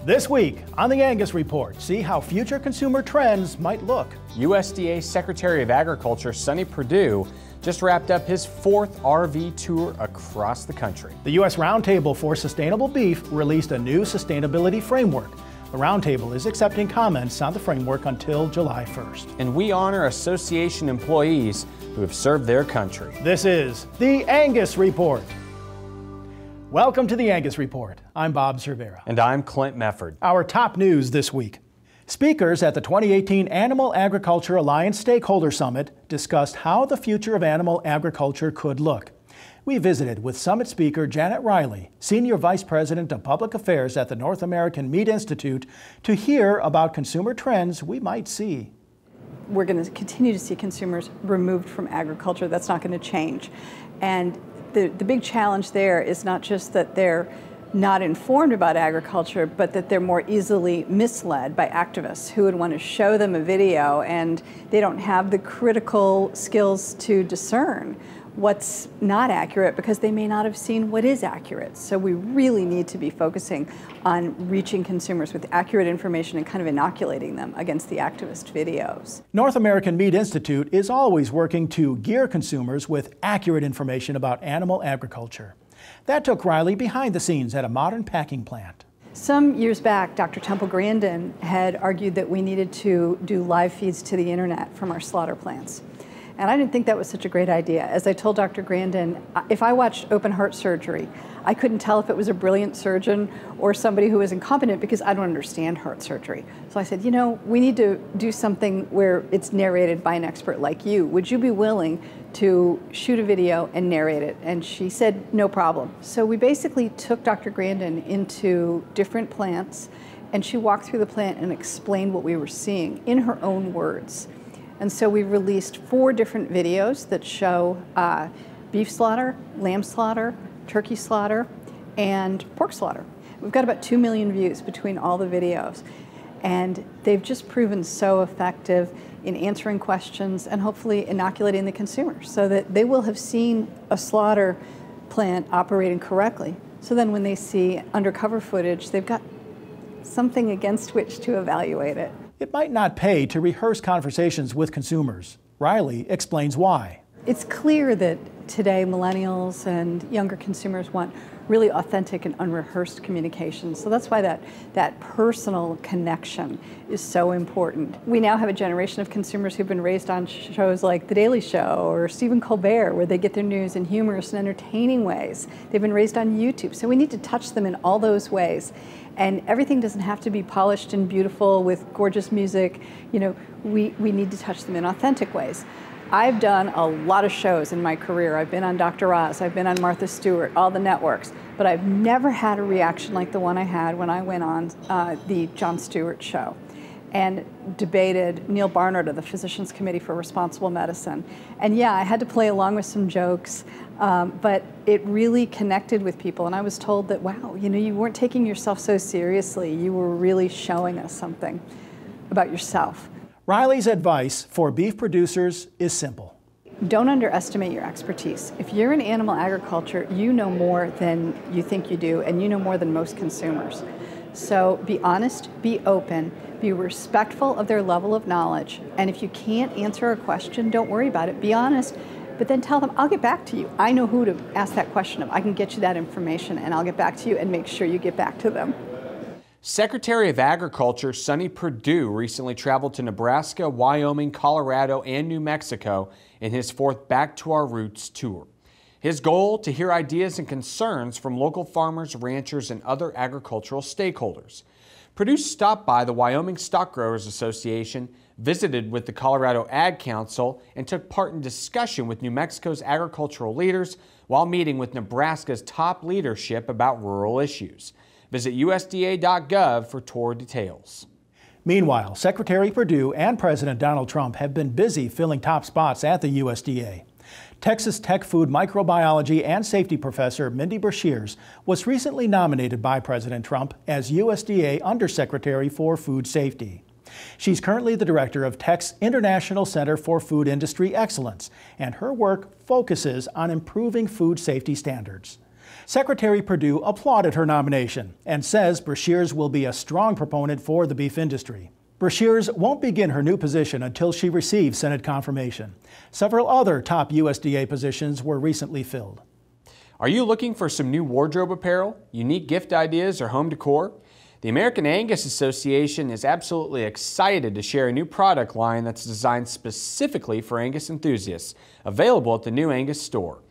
This week on the Angus Report, see how future consumer trends might look. USDA Secretary of Agriculture Sonny Perdue just wrapped up his 4th RV tour across the country. The U.S. Roundtable for Sustainable Beef released a new sustainability framework. The Roundtable is accepting comments on the framework until July 1st. And we honor association employees who have served their country. This is the Angus Report. Welcome to the Angus Report. I'm Bob Cervera. And I'm Clint Mefford. Our top news this week. Speakers at the 2018 Animal Agriculture Alliance Stakeholder Summit discussed how the future of animal agriculture could look. We visited with Summit Speaker Janet Riley, Senior Vice President of Public Affairs at the North American Meat Institute, to hear about consumer trends we might see. We're going to continue to see consumers removed from agriculture. That's not going to change. And the big challenge there is not just that they're not informed about agriculture, but that they're more easily misled by activists who would want to show them a video and they don't have the critical skills to discern what's not accurate because they may not have seen what is accurate. So we really need to be focusing on reaching consumers with accurate information and kind of inoculating them against the activist videos. North American Meat Institute is always working to gear consumers with accurate information about animal agriculture. That took Riley behind the scenes at a modern packing plant. Some years back, Dr. Temple Grandin had argued that we needed to do live feeds to the internet from our slaughter plants. And I didn't think that was such a great idea. As I told Dr. Grandin, if I watched open heart surgery, I couldn't tell if it was a brilliant surgeon or somebody who was incompetent because I don't understand heart surgery. So I said, you know, we need to do something where it's narrated by an expert like you. Would you be willing to shoot a video and narrate it? And she said, no problem. So we basically took Dr. Grandin into different plants and she walked through the plant and explained what we were seeing in her own words. And so we released 4 different videos that show beef slaughter, lamb slaughter, turkey slaughter, and pork slaughter. We've got about 2 million views between all the videos. And they've just proven so effective in answering questions and hopefully inoculating the consumers so that they will have seen a slaughter plant operating correctly. So then when they see undercover footage, they've got something against which to evaluate it. It might not pay to rehearse conversations with consumers. Riley explains why. It's clear that today millennials and younger consumers want really authentic and unrehearsed communication. So that's why that personal connection is so important. We now have a generation of consumers who've been raised on shows like The Daily Show or Stephen Colbert, where they get their news in humorous and entertaining ways. They've been raised on YouTube. So we need to touch them in all those ways. And everything doesn't have to be polished and beautiful with gorgeous music. You know, we need to touch them in authentic ways. I've done a lot of shows in my career. I've been on Dr. Oz, I've been on Martha Stewart, all the networks, but I've never had a reaction like the one I had when I went on the Jon Stewart show and debated Neil Barnard of the Physicians Committee for Responsible Medicine. And yeah, I had to play along with some jokes, but it really connected with people. And I was told that, wow, you know, you weren't taking yourself so seriously. You were really showing us something about yourself. Riley's advice for beef producers is simple. Don't underestimate your expertise. If you're in animal agriculture, you know more than you think you do, and you know more than most consumers. So be honest, be open, be respectful of their level of knowledge, and if you can't answer a question, don't worry about it. Be honest, but then tell them, I'll get back to you. I know who to ask that question of. I can get you that information, and I'll get back to you and make sure you get back to them. Secretary of Agriculture Sonny Perdue recently traveled to Nebraska, Wyoming, Colorado, and New Mexico in his 4th Back to Our Roots tour. His goal, to hear ideas and concerns from local farmers, ranchers, and other agricultural stakeholders. Perdue stopped by the Wyoming Stock Growers Association, visited with the Colorado Ag Council, and took part in discussion with New Mexico's agricultural leaders while meeting with Nebraska's top leadership about rural issues. Visit USDA.gov for tour details. Meanwhile, Secretary Perdue and President Donald Trump have been busy filling top spots at the USDA. Texas Tech food microbiology and safety professor Mindy Brashears was recently nominated by President Trump as USDA Undersecretary for Food Safety. She's currently the director of Tech's International Center for Food Industry Excellence, and her work focuses on improving food safety standards. Secretary Perdue applauded her nomination and says Brashears will be a strong proponent for the beef industry. Brashears won't begin her new position until she receives Senate confirmation. Several other top USDA positions were recently filled. Are you looking for some new wardrobe apparel, unique gift ideas, or home decor? The American Angus Association is absolutely excited to share a new product line that's designed specifically for Angus enthusiasts, available at the new Angus store.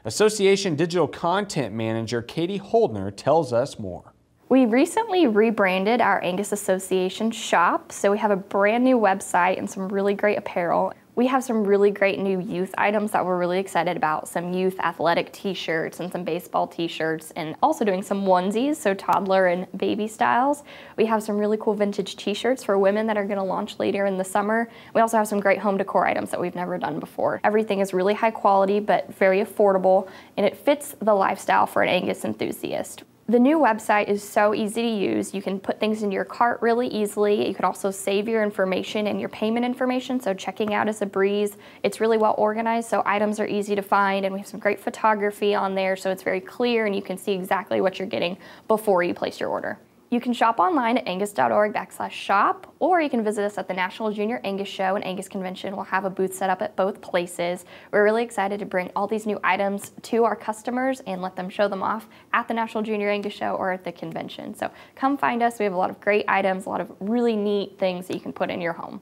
Association Digital Content Manager Katie Holdner tells us more. We recently rebranded our Angus Association shop, so we have a brand new website and some really great apparel. We have some really great new youth items that we're really excited about, some youth athletic t-shirts and some baseball t-shirts, and also doing some onesies, so toddler and baby styles. We have some really cool vintage t-shirts for women that are going to launch later in the summer. We also have some great home decor items that we've never done before. Everything is really high quality but very affordable, and it fits the lifestyle for an Angus enthusiast. The new website is so easy to use. You can put things into your cart really easily. You can also save your information and your payment information, so checking out is a breeze. It's really well organized, so items are easy to find, and we have some great photography on there, so it's very clear and you can see exactly what you're getting before you place your order. You can shop online at angus.org/shop, or you can visit us at the National Junior Angus Show and Angus Convention. We'll have a booth set up at both places. We're really excited to bring all these new items to our customers and let them show them off at the National Junior Angus Show or at the convention. So come find us. We have a lot of great items, a lot of really neat things that you can put in your home.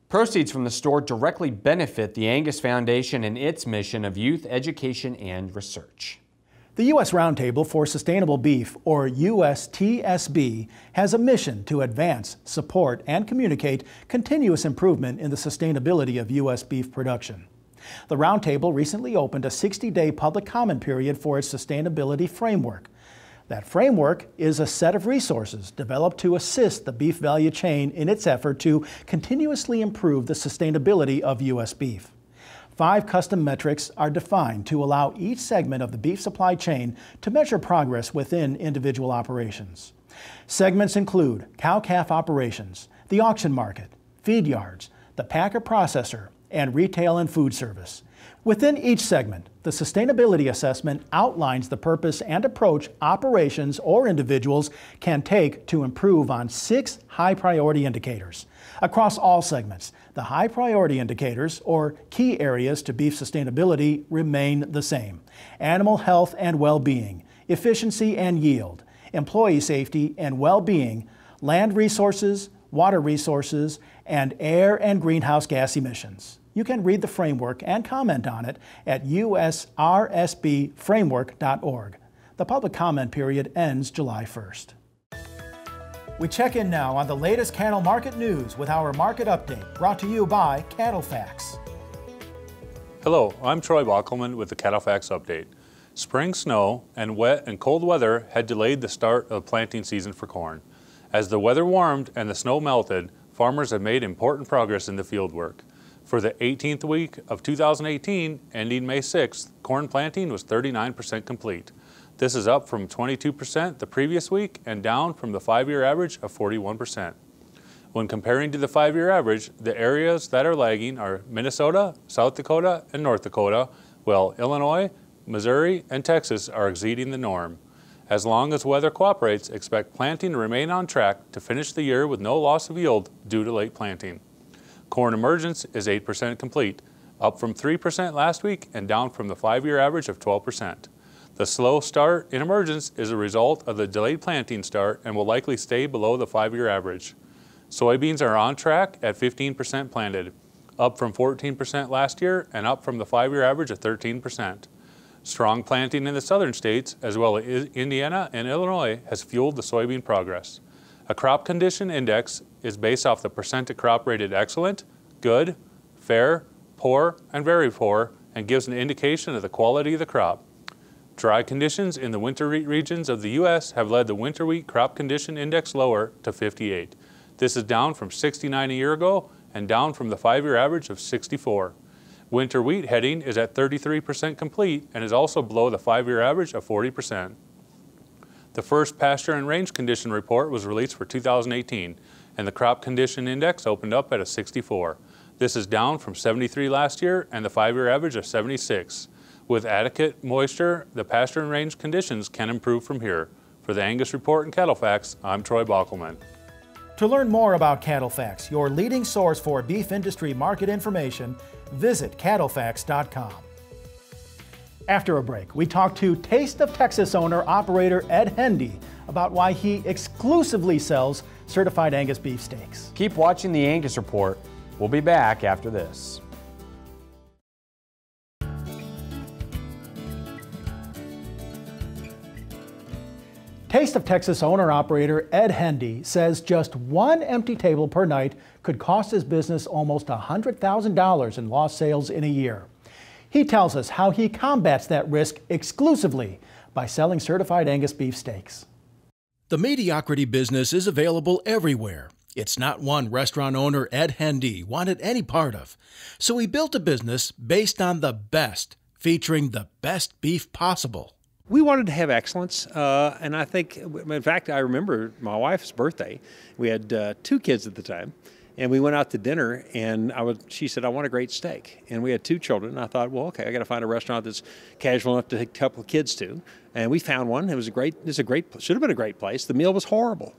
Proceeds from the store directly benefit the Angus Foundation and its mission of youth education and research. The U.S. Roundtable for Sustainable Beef, or USTSB, has a mission to advance, support, and communicate continuous improvement in the sustainability of U.S. beef production. The Roundtable recently opened a 60-day public comment period for its sustainability framework. That framework is a set of resources developed to assist the beef value chain in its effort to continuously improve the sustainability of U.S. beef. 5 custom metrics are defined to allow each segment of the beef supply chain to measure progress within individual operations. Segments include cow-calf operations, the auction market, feed yards, the packer-processor, and retail and food service. Within each segment, the sustainability assessment outlines the purpose and approach operations or individuals can take to improve on 6 high-priority indicators. Across all segments, the high-priority indicators, or key areas to beef sustainability, remain the same: animal health and well-being, efficiency and yield, employee safety and well-being, land resources, water resources, and air and greenhouse gas emissions. You can read the framework and comment on it at usrsbframework.org. The public comment period ends July 1st. We check in now on the latest cattle market news with our market update, brought to you by Cattle Facts. Hello, I'm Troy Bockelman with the Cattle Facts Update. Spring snow and wet and cold weather had delayed the start of planting season for corn. As the weather warmed and the snow melted, farmers have made important progress in the field work. For the 18th week of 2018, ending May 6th, corn planting was 39% complete. This is up from 22% the previous week and down from the 5-year average of 41%. When comparing to the 5-year average, the areas that are lagging are Minnesota, South Dakota, and North Dakota, while Illinois, Missouri, and Texas are exceeding the norm. As long as weather cooperates, expect planting to remain on track to finish the year with no loss of yield due to late planting. Corn emergence is 8% complete, up from 3% last week and down from the 5-year average of 12%. The slow start in emergence is a result of the delayed planting start and will likely stay below the 5-year average. Soybeans are on track at 15% planted, up from 14% last year and up from the 5-year average of 13%. Strong planting in the southern states, as well as Indiana and Illinois, has fueled the soybean progress. A crop condition index is based off the percent of crop rated excellent, good, fair, poor, and very poor, and gives an indication of the quality of the crop. Dry conditions in the winter wheat regions of the U.S. have led the winter wheat crop condition index lower to 58. This is down from 69 a year ago and down from the 5-year average of 64. Winter wheat heading is at 33% complete and is also below the 5-year average of 40%. The first pasture and range condition report was released for 2018, and the crop condition index opened up at a 64. This is down from 73 last year and the 5-year average of 76. With adequate moisture, the pasture and range conditions can improve from here. For the Angus Report and Cattle Facts, I'm Troy Bockelman. To learn more about Cattle Facts, your leading source for beef industry market information, visit cattlefacts.com. After a break, we talk to Taste of Texas owner-operator Ed Hendy about why he exclusively sells certified Angus beef steaks. Keep watching the Angus Report. We'll be back after this. Taste of Texas owner-operator Ed Hendy says just one empty table per night could cost his business almost $100,000 in lost sales in a year. He tells us how he combats that risk exclusively by selling certified Angus beef steaks. The mediocrity business is available everywhere. It's not one restaurant owner Ed Hendy wanted any part of. So he built a business based on the best, featuring the best beef possible. We wanted to have excellence, and I think, in fact, I remember my wife's birthday. We had 2 kids at the time, and we went out to dinner, and she said, I want a great steak. And we had 2 children, and I thought, well, okay, I got to find a restaurant that's casual enough to take a couple of kids to. And we found one. Should have been a great place. The meal was horrible.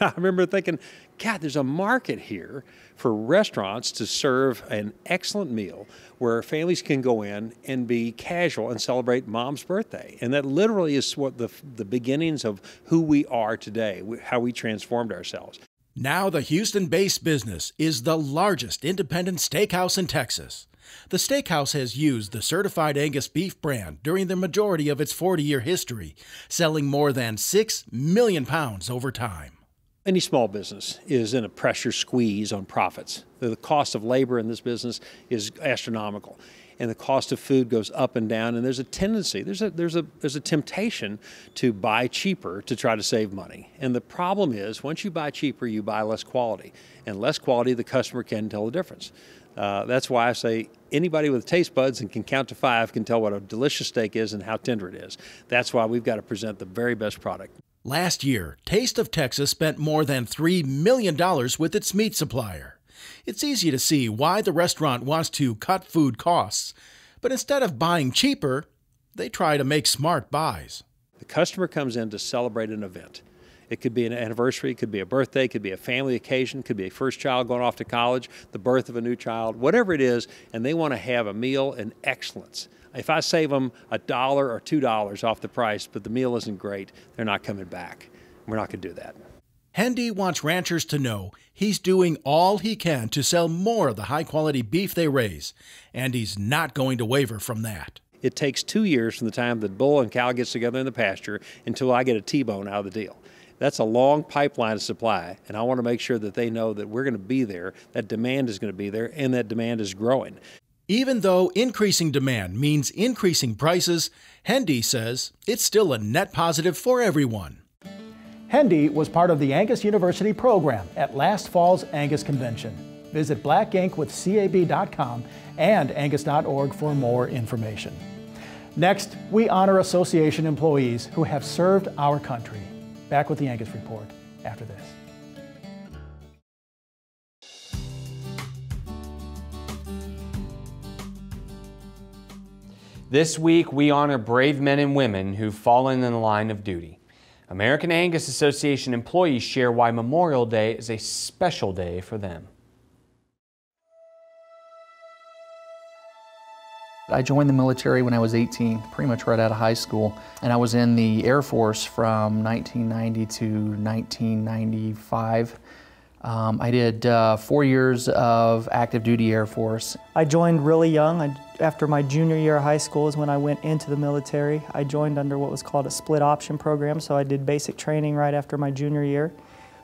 I remember thinking, God, there's a market here for restaurants to serve an excellent meal where families can go in and be casual and celebrate mom's birthday. And that literally is what the beginnings of who we are today, how we transformed ourselves. Now the Houston-based business is the largest independent steakhouse in Texas. The steakhouse has used the certified Angus beef brand during the majority of its 40-year history, selling more than 6 million pounds over time. Any small business is in a pressure squeeze on profits. The cost of labor in this business is astronomical, and the cost of food goes up and down. And there's a tendency, there's a temptation to buy cheaper to try to save money. And the problem is, once you buy cheaper, you buy less quality, and less quality, the customer can tell the difference. That's why I say anybody with taste buds and can count to 5 can tell what a delicious steak is and how tender it is. That's why we've got to present the very best product. Last year, Taste of Texas spent more than $3 million with its meat supplier. It's easy to see why the restaurant wants to cut food costs, but instead of buying cheaper, they try to make smart buys. The customer comes in to celebrate an event. It could be an anniversary, it could be a birthday, it could be a family occasion, it could be a first child going off to college, the birth of a new child, whatever it is, and they want to have a meal in excellence. If I save them $1 or $2 off the price, but the meal isn't great, they're not coming back. We're not going to do that. Hendy wants ranchers to know he's doing all he can to sell more of the high-quality beef they raise, and he's not going to waver from that. It takes 2 years from the time the bull and cow gets together in the pasture until I get a T-bone out of the deal. That's a long pipeline of supply, and I want to make sure that they know that we're going to be there, that demand is going to be there, and that demand is growing. Even though increasing demand means increasing prices, Hendy says it's still a net positive for everyone. Hendy was part of the Angus University program at last fall's Angus Convention. Visit blackinkwithcab.com and angus.org for more information. Next, we honor association employees who have served our country. Back with the Angus Report after this. This week, we honor brave men and women who've fallen in the line of duty. American Angus Association employees share why Memorial Day is a special day for them. I joined the military when I was 18, pretty much right out of high school, and I was in the Air Force from 1990 to 1995. I did 4 years of active duty Air Force. I joined really young. After my junior year of high school is when I went into the military. I joined under what was called a split option program, so I did basic training right after my junior year.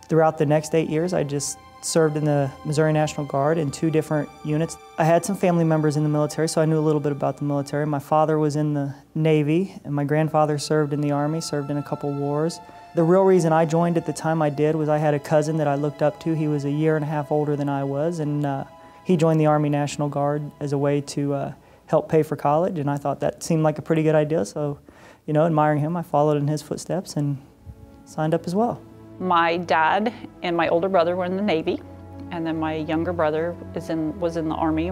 Throughout the next 8 years, I just served in the Missouri National Guard in 2 different units. I had some family members in the military, so I knew a little bit about the military. My father was in the Navy, and my grandfather served in the Army, served in a couple wars. The real reason I joined at the time I did was I had a cousin that I looked up to. He was a year and a half older than I was, and he joined the Army National Guard as a way to help pay for college, and I thought that seemed like a pretty good idea. So, admiring him, I followed in his footsteps and signed up as well. My dad and my older brother were in the Navy, and then my younger brother was in the Army,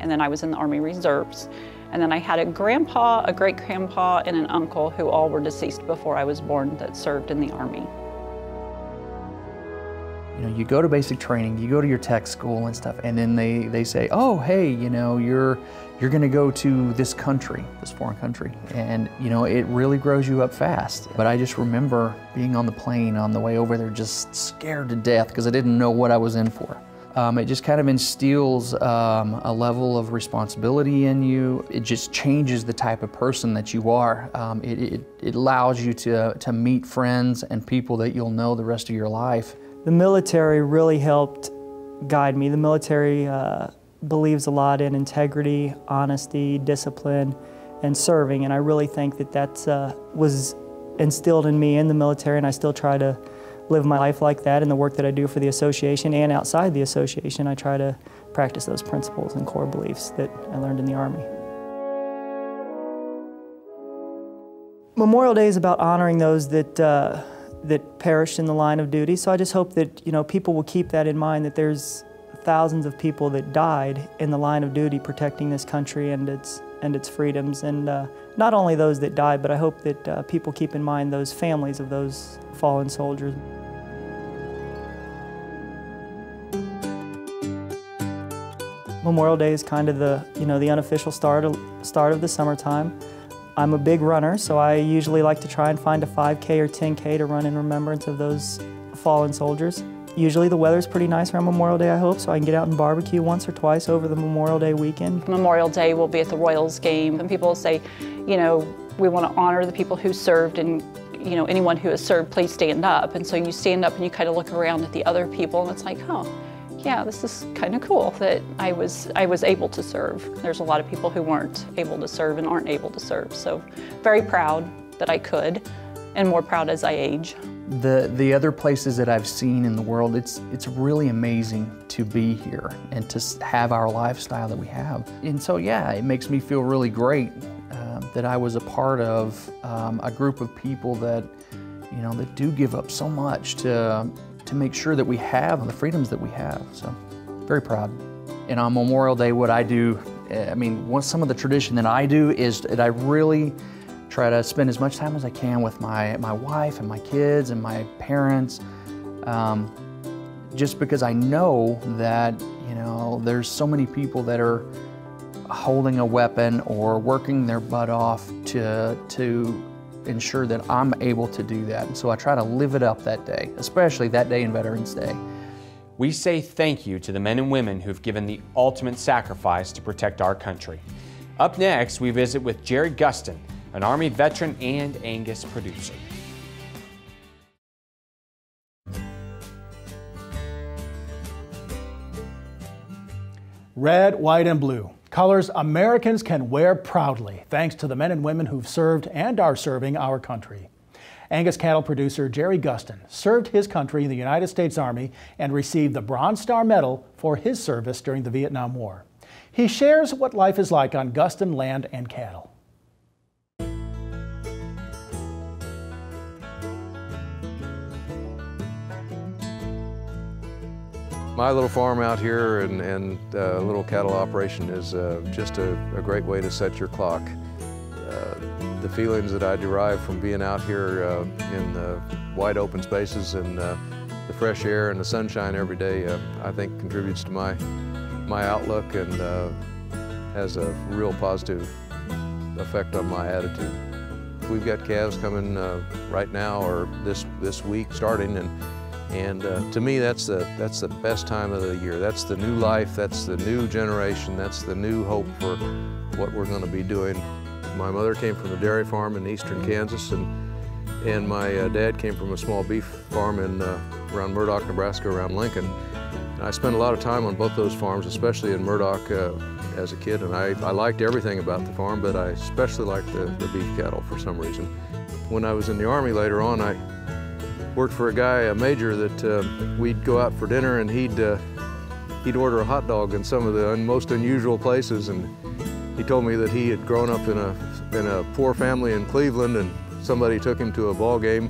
and then I was in the Army Reserves. And then I had a grandpa, a great-grandpa, and an uncle who all were deceased before I was born that served in the Army. You know, you go to basic training, you go to your tech school and stuff, and then they say, oh, hey, you know, you're gonna go to this country, this foreign country, and you know, it really grows you up fast. But I just remember being on the plane on the way over there just scared to death because I didn't know what I was in for. It just kind of instills a level of responsibility in you. It just changes the type of person that you are. It allows you to meet friends and people that you'll know the rest of your life. The military really helped guide me. The military believes a lot in integrity, honesty, discipline, and serving, and I really think that was instilled in me in the military, and I still try to live my life like that in the work that I do for the association and outside the association. I try to practice those principles and core beliefs that I learned in the Army. Memorial Day is about honoring those that perished in the line of duty, so I just hope that, you know, people will keep that in mind, that there's thousands of people that died in the line of duty protecting this country and its freedoms, and not only those that died, but I hope that people keep in mind those families of those fallen soldiers. Memorial Day is kind of the unofficial start of the summertime. I'm a big runner, so I usually like to try and find a 5K or 10K to run in remembrance of those fallen soldiers. Usually the weather's pretty nice around Memorial Day, I hope, so I can get out and barbecue once or twice over the Memorial Day weekend. Memorial Day will be at the Royals game, and people say, you know, we want to honor the people who served, and you know, anyone who has served, please stand up. And so you stand up and you kind of look around at the other people, and it's like, oh, yeah, this is kind of cool that I was able to serve. There's a lot of people who weren't able to serve and aren't able to serve. So very proud that I could, and more proud as I age. The other places that I've seen in the world, it's really amazing to be here and to have our lifestyle that we have. And so yeah, it makes me feel really great that I was a part of a group of people that, you know, that do give up so much to make sure that we have the freedoms that we have. So, very proud. And on Memorial Day, what I do, I mean, some of the tradition that I do is that I really try to spend as much time as I can with my wife and my kids and my parents, just because I know that, you know, there's so many people that are holding a weapon or working their butt off to ensure that I'm able to do that. And so I try to live it up that day, especially that day in Veterans Day. We say thank you to the men and women who've given the ultimate sacrifice to protect our country. Up next, we visit with Jerry Gustin, an Army veteran and Angus producer. Red, white, and blue. Colors Americans can wear proudly, thanks to the men and women who've served and are serving our country. Angus cattle producer Jerry Gustin served his country in the United States Army and received the Bronze Star Medal for his service during the Vietnam War. He shares what life is like on Gustin land and cattle. My little farm out here and little cattle operation is just a great way to set your clock. The feelings that I derive from being out here in the wide open spaces and the fresh air and the sunshine every day, I think contributes to my outlook and has a real positive effect on my attitude. We've got calves coming right now or this week starting, and to me, that's the best time of the year. That's the new life, that's the new generation, that's the new hope for what we're going to be doing. My mother came from a dairy farm in eastern Kansas, and my dad came from a small beef farm around Murdock, Nebraska, around Lincoln. And I spent a lot of time on both those farms, especially in Murdock as a kid, and I liked everything about the farm, but I especially liked the beef cattle for some reason. When I was in the Army later on, I worked for a guy, a major, that we'd go out for dinner and he'd order a hot dog in some of the most unusual places, and he told me that he had grown up in a poor family in Cleveland, and somebody took him to a ball game.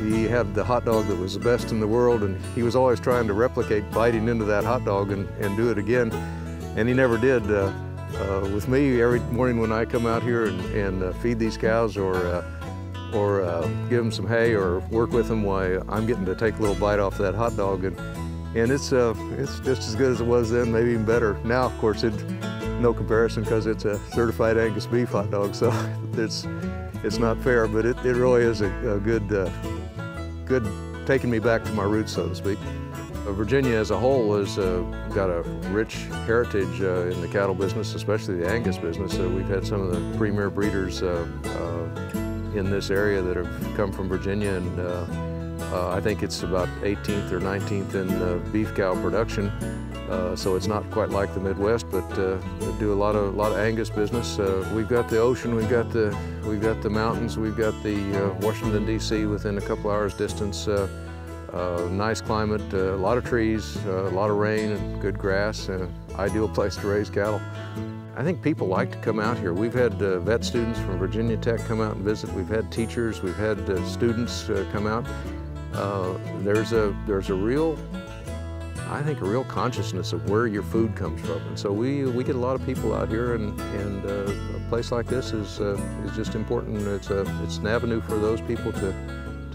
He had the hot dog that was the best in the world, and he was always trying to replicate biting into that hot dog and do it again, and he never did with me every morning when I come out here and feed these cows or give them some hay or work with them, why I'm getting to take a little bite off that hot dog, and it's just as good as it was then, maybe even better. Now, of course, no comparison because it's a certified Angus beef hot dog, so it's not fair, but it really is a good taking me back to my roots, so to speak. Virginia as a whole has got a rich heritage in the cattle business, especially the Angus business. We've had some of the premier breeders in this area that have come from Virginia, and I think it's about 18th or 19th in beef cow production. So it's not quite like the Midwest, but we do a lot of Angus business. We've got the ocean, we've got the mountains, we've got the Washington D.C. within a couple hours distance. Nice climate, a lot of trees, a lot of rain, and good grass. Ideal place to raise cattle. I think people like to come out here. We've had vet students from Virginia Tech come out and visit. We've had teachers, we've had students come out. There's a real, I think, a real consciousness of where your food comes from. And so we get a lot of people out here, and a place like this is just important. It's an avenue for those people to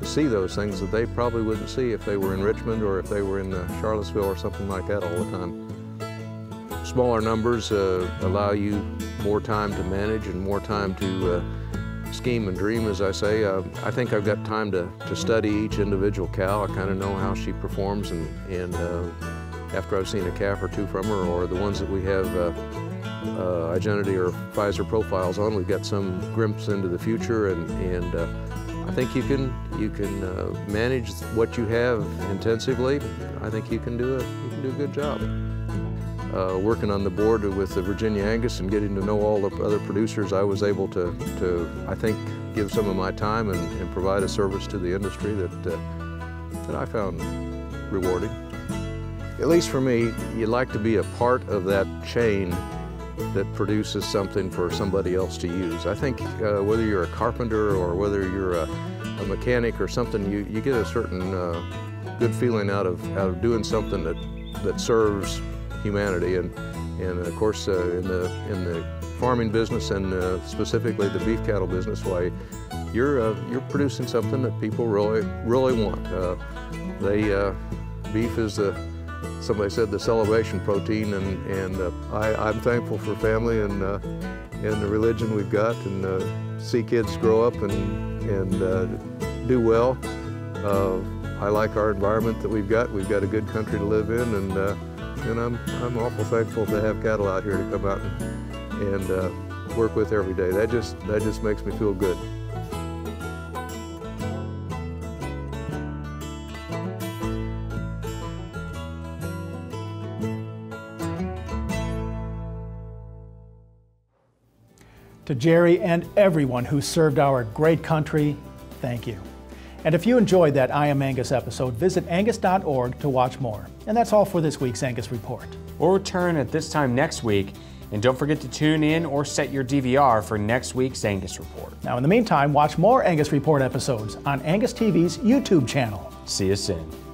see those things that they probably wouldn't see if they were in Richmond or if they were in Charlottesville or something like that all the time. Smaller numbers allow you more time to manage and more time to scheme and dream, as I say. I think I've got time to study each individual cow. I kind of know how she performs, and after I've seen a calf or two from her, or the ones that we have identity or Pfizer profiles on, we've got some glimpse into the future, and I think you can manage what you have intensively. I think you can do a good job. Working on the board with the Virginia Angus and getting to know all the other producers, I was able to I think, give some of my time and provide a service to the industry that I found rewarding. At least for me, you'd like to be a part of that chain that produces something for somebody else to use. I think whether you're a carpenter or whether you're a mechanic or something, you get a certain good feeling out of doing something that serves humanity, and of course in the farming business and specifically the beef cattle business, why you're producing something that people really want. Beef is somebody said the salvation protein, and I'm thankful for family and the religion we've got, and see kids grow up and do well. I like our environment that we've got. We've got a good country to live in, and I'm awful thankful to have cattle out here to come out and work with every day. That just makes me feel good. To Jerry and everyone who served our great country, thank you. And if you enjoyed that I Am Angus episode, visit angus.org to watch more. And that's all for this week's Angus Report. We'll return at this time next week, and don't forget to tune in or set your DVR for next week's Angus Report. Now in the meantime, watch more Angus Report episodes on Angus TV's YouTube channel. See you soon.